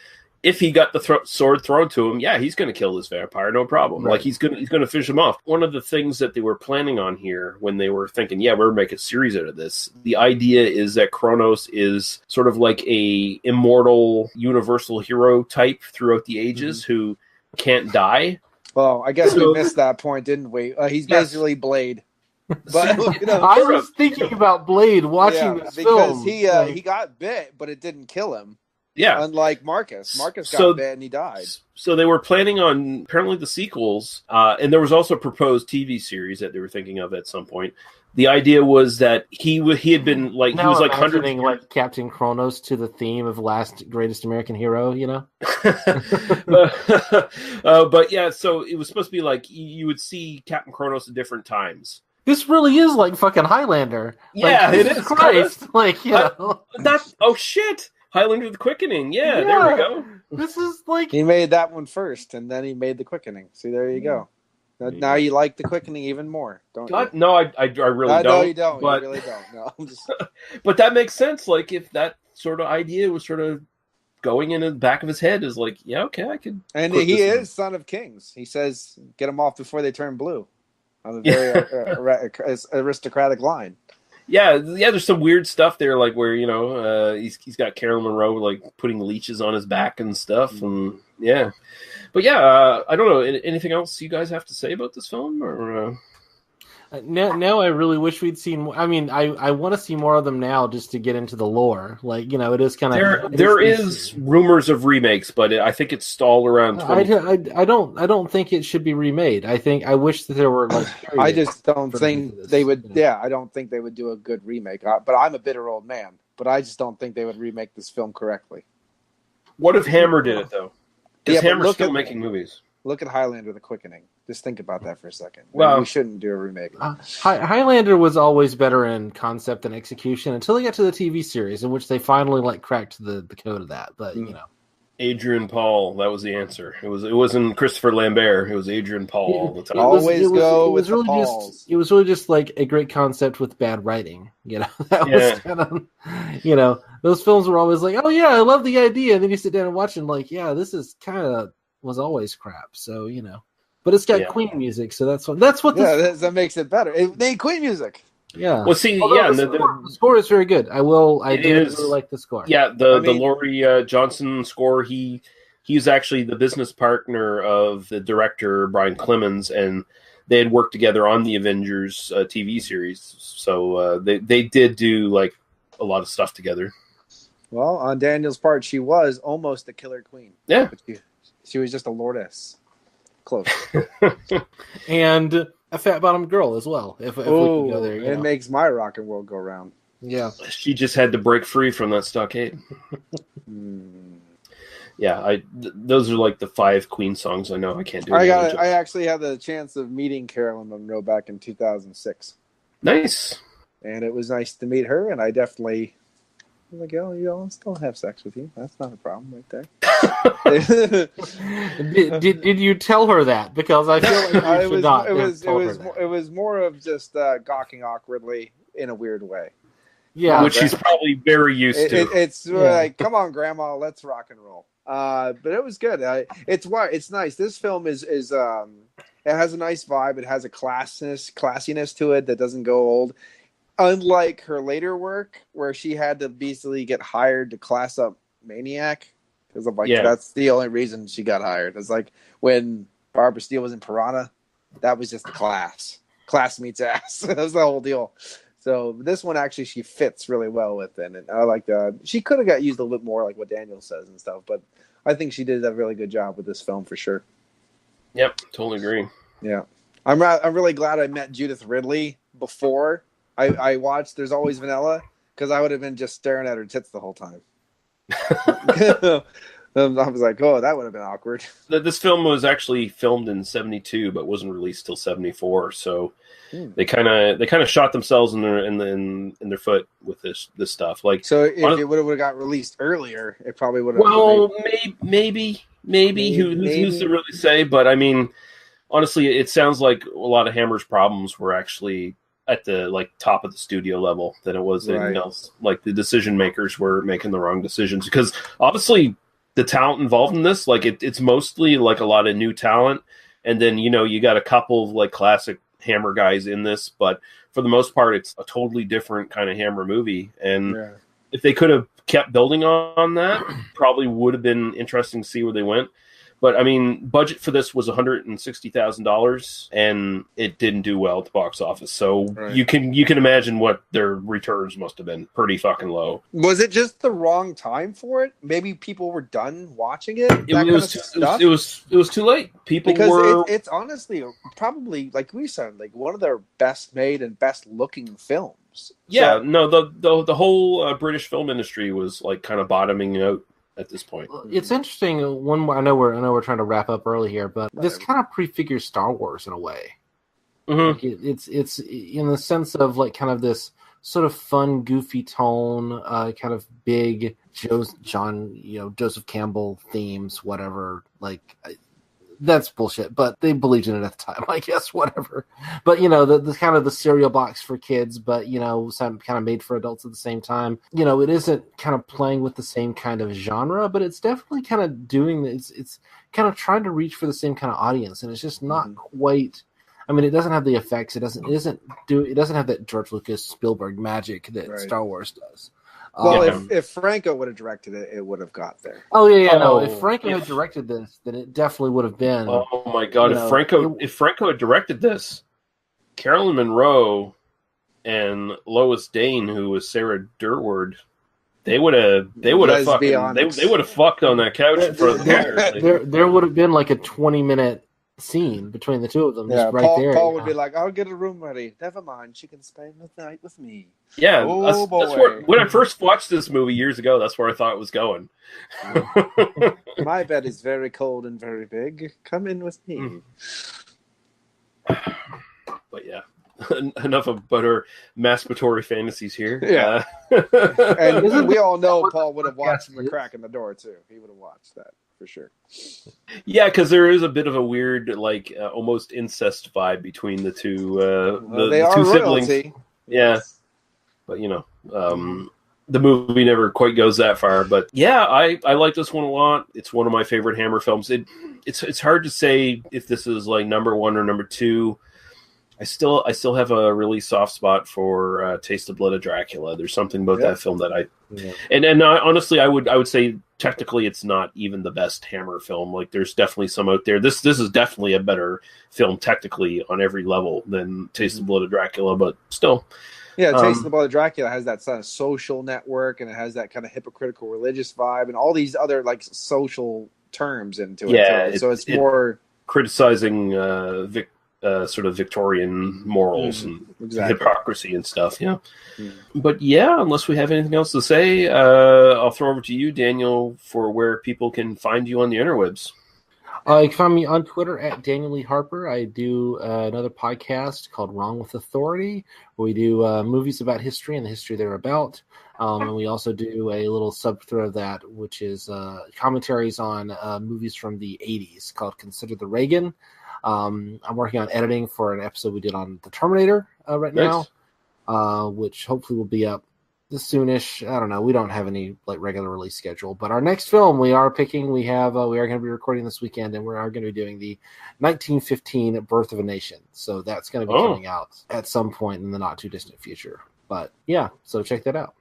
if he got the sword thrown to him, yeah, he's going to kill this vampire, no problem. Right. Like he's going to finish him off. One of the things that they were planning on here when they were thinking, yeah, we're making a series out of this. The idea is that Kronos is sort of like a immortal, universal hero type throughout the ages who can't die. Well, I guess we missed that point, didn't we? He's basically Blade. But I was thinking about Blade watching this film because he got bit, but it didn't kill him. Yeah, unlike Marcus. Marcus got bit and he died. So they were planning on apparently the sequels, and there was also a proposed TV series that they were thinking of at some point. The idea was that he had been like now he was like imagining like Captain Kronos to the theme of Last Greatest American Hero, you know. But yeah, so it was supposed to be like you would see Captain Kronos at different times. This really is like fucking Highlander. Yeah, like, it is. Christ, like you know. Oh shit. Highlander the Quickening. Yeah, there we go. This is like... He made that one first, and then he made the Quickening. See, there you go. Now you like the Quickening even more, don't you? No, I really don't. No, you don't. But... You really don't. No, I'm just... But that makes sense. Like, if that sort of idea was sort of going in the back of his head, is like, yeah, okay, I could... And he is son of kings. He says, get them off before they turn blue. On a very aristocratic line. Yeah, there's some weird stuff there, like where he's got Caroline Munro like putting leeches on his back and stuff, and yeah, but yeah, I don't know. Anything else you guys have to say about this film? Or now I really wish we'd seen more. I mean, I want to see more of them now just to get into the lore. Like it is kind of there is rumors of remakes, but I think it's stalled around. I don't think it should be remade. I wish that there were like. I just don't think they would. Yeah, I don't think they would do a good remake. But I'm a bitter old man. But I just don't think they would remake this film correctly. What if Hammer did it though? Because Hammer's still making movies. Look at Highlander: The Quickening. Just think about that for a second. Well, we shouldn't do a remake. Highlander was always better in concept and execution until they got to the TV series, in which they finally like cracked the code of that. But Adrian Paul, that was the answer. It wasn't Christopher Lambert. It was Adrian Paul all the time. It was really just like a great concept with bad writing. Was kind of, those films were always like, oh yeah, I love the idea, and then you sit down and watch and like, yeah, this is kind of was always crap. So but it's got Queen music, so that's what. That makes it better. It need Queen music. Yeah. Well, see, the score is very good. I do really like the score. Yeah, the Laurie Johnson score. He's actually the business partner of the director Brian Clemens, and they had worked together on the Avengers TV series. So they did do like a lot of stuff together. Well, on Daniel's part, she was almost a killer queen. Yeah, she was just a lordess. Close. And a fat bottom girl as well. If we can go there, it makes my rock and roll go round. Yeah, she just had to break free from that stockade. Yeah, those are like the 5 Queen songs I know. I can't do. I actually had the chance of meeting Caroline Munro back in 2006. Nice, and it was nice to meet her. And I definitely was like, I'll still have sex with you. That's not a problem, right there. did you tell her that? Because I feel like you should not. It was more of just gawking awkwardly in a weird way. Yeah, which she's probably very used to. It's like, come on, Grandma, let's rock and roll. But it was good. It's nice. This film is it has a nice vibe. It has a classiness to it that doesn't go old. Unlike her later work, where she had to basically get hired to class up Maniac. Because that's the only reason she got hired. It's like when Barbara Steele was in Piranha, that was just the class. Class meets ass. That was the whole deal. So this one actually she fits really well with it. And I like that. She could have got used a little bit more, like what Daniel says and stuff. But I think she did a really good job with this film for sure. Yep, totally agree. Yeah, I'm really glad I met Judith Ridley before I watched There's Always Vanilla, because I would have been just staring at her tits the whole time. I was like, oh, that would have been awkward. This film was actually filmed in 1972, but wasn't released till 1974. So they kind of shot themselves in their foot with this stuff. Like, so if it would have got released earlier, it probably would have. Well, maybe. Who's to really say? But I mean, honestly, it sounds like a lot of Hammer's problems were actually at the top of the studio level than it was anything else. Like the decision makers were making the wrong decisions, because obviously the talent involved in this. Like it's mostly like a lot of new talent, and then you got a couple of like classic Hammer guys in this, but for the most part, it's a totally different kind of Hammer movie. And if they could have kept building on that, probably would have been interesting to see where they went. But I mean, budget for this was $160,000, and it didn't do well at the box office. So you can imagine what their returns must have been. Pretty fucking low. Was it just the wrong time for it? Maybe people were done watching it. It was too late. It's honestly probably, like we said, like one of their best made and best looking films. Yeah, the whole British film industry was like kind of bottoming out at this point. It's interesting. I know we're trying to wrap up early here, but this kind of prefigures Star Wars in a way. Like it's in the sense of like kind of this sort of fun, goofy tone, kind of big Joseph Campbell themes, whatever. Like that's bullshit, but they believed in it at the time, I guess. Whatever. But the kind of the cereal box for kids, but some kind of made for adults at the same time. It isn't kind of playing with the same kind of genre, but it's definitely kind of doing this. It's kind of trying to reach for the same kind of audience, and it's just not quite. I mean, it doesn't have the effects. It doesn't have that George Lucas Spielberg magic that Star Wars does. Well, if Franco would have directed it, it would have got there. Oh yeah. No, if Franco had directed this, then it definitely would have been. Oh my god! If Franco had directed this, Caroline Munro and Lois Dane, who was Sarah Durward, they would have fucked on that couch in front of the fire. There would have been like a 20-minute scene between the two of them, just right there. Paul would be like, "I'll get a room ready. Never mind, she can spend the night with me." Yeah, that's where, when I first watched this movie years ago, that's where I thought it was going. My bed is very cold and very big. Come in with me. But yeah, enough about our masturbatory fantasies here. Yeah, and we all know Paul would have watched The Crack in the Door too. He would have watched that. For sure. Yeah, because there is a bit of a weird, like, almost incest vibe between the two. The two siblings. Royalty. Yeah, but the movie never quite goes that far. But yeah, I like this one a lot. It's one of my favorite Hammer films. It's hard to say if this is like number one or number two. I still have a really soft spot for Taste of Blood of Dracula. There's something about that film that and honestly, I would say technically it's not even the best Hammer film. Like there's definitely some out there. This is definitely a better film technically on every level than Taste of Blood of Dracula, but still. Yeah, Taste of the Blood of Dracula has that kind of social network, and it has that kind of hypocritical religious vibe, and all these other like social terms into it. Yeah, so it's more criticizing sort of Victorian morals and hypocrisy and stuff. Yeah. But yeah, unless we have anything else to say, I'll throw over to you, Daniel, for where people can find you on the interwebs. You can find me on Twitter at Daniel Lee Harper. I do another podcast called Wrong with Authority, where we do movies about history and the history they're about. And we also do a little subthread of that, which is commentaries on movies from the 80s called Consider the Reagan. I'm working on editing for an episode we did on The Terminator right now, which hopefully will be up this soonish. I don't know. We don't have any like regular release schedule, but our next film we are picking. We are going to be recording this weekend, and we are going to be doing the 1915 Birth of a Nation. So that's going to be coming out at some point in the not too distant future. But yeah, so check that out.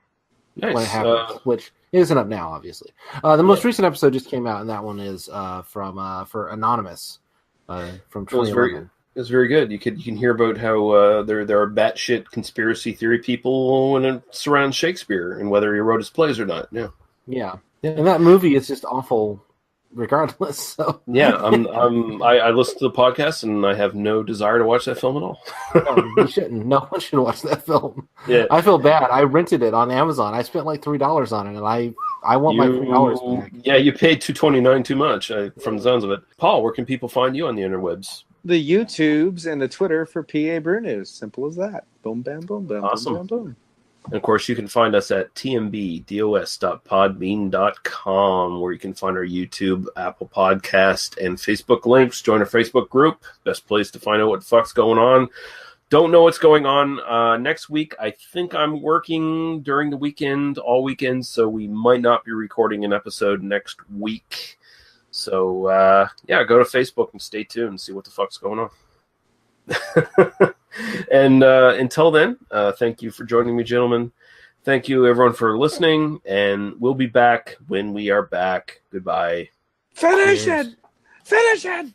Nice. When it happens, which isn't up now, obviously. The most recent episode just came out, and that one is for Anonymous. From 2011. It's very good. You can hear about how there are batshit conspiracy theory people when it surrounds Shakespeare and whether he wrote his plays or not. Yeah. And that movie is just awful, regardless. So yeah, I listen to the podcast and I have no desire to watch that film at all. No, you shouldn't. No one should watch that film. Yeah, I feel bad. I rented it on Amazon. I spent like $3 on it, and I want my $3 back. Yeah, you paid $2.29 too much from the sounds of it. Paul, where can people find you on the interwebs? The YouTubes and the Twitter for PA Brew News. Simple as that. Boom, bam, boom, bam, awesome. Boom, bam, boom. And of course, you can find us at tmbdos.podbean.com, where you can find our YouTube, Apple Podcast, and Facebook links. Join our Facebook group. Best place to find out what the fuck's going on. Don't know what's going on next week. I think I'm working during the weekend, all weekends, so we might not be recording an episode next week. So, yeah, go to Facebook and stay tuned and see what the fuck's going on. And until then, thank you for joining me, gentlemen. Thank you, everyone, for listening, and we'll be back when we are back. Goodbye. Finish it! Finish it!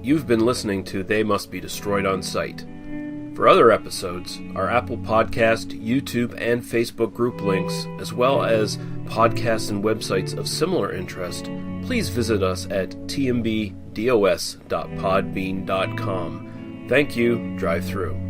You've been listening to They Must Be Destroyed on Sight. For other episodes, our Apple Podcast, YouTube, and Facebook group links, as well as podcasts and websites of similar interest, please visit us at tmbdos.podbean.com. Thank you. Drive through.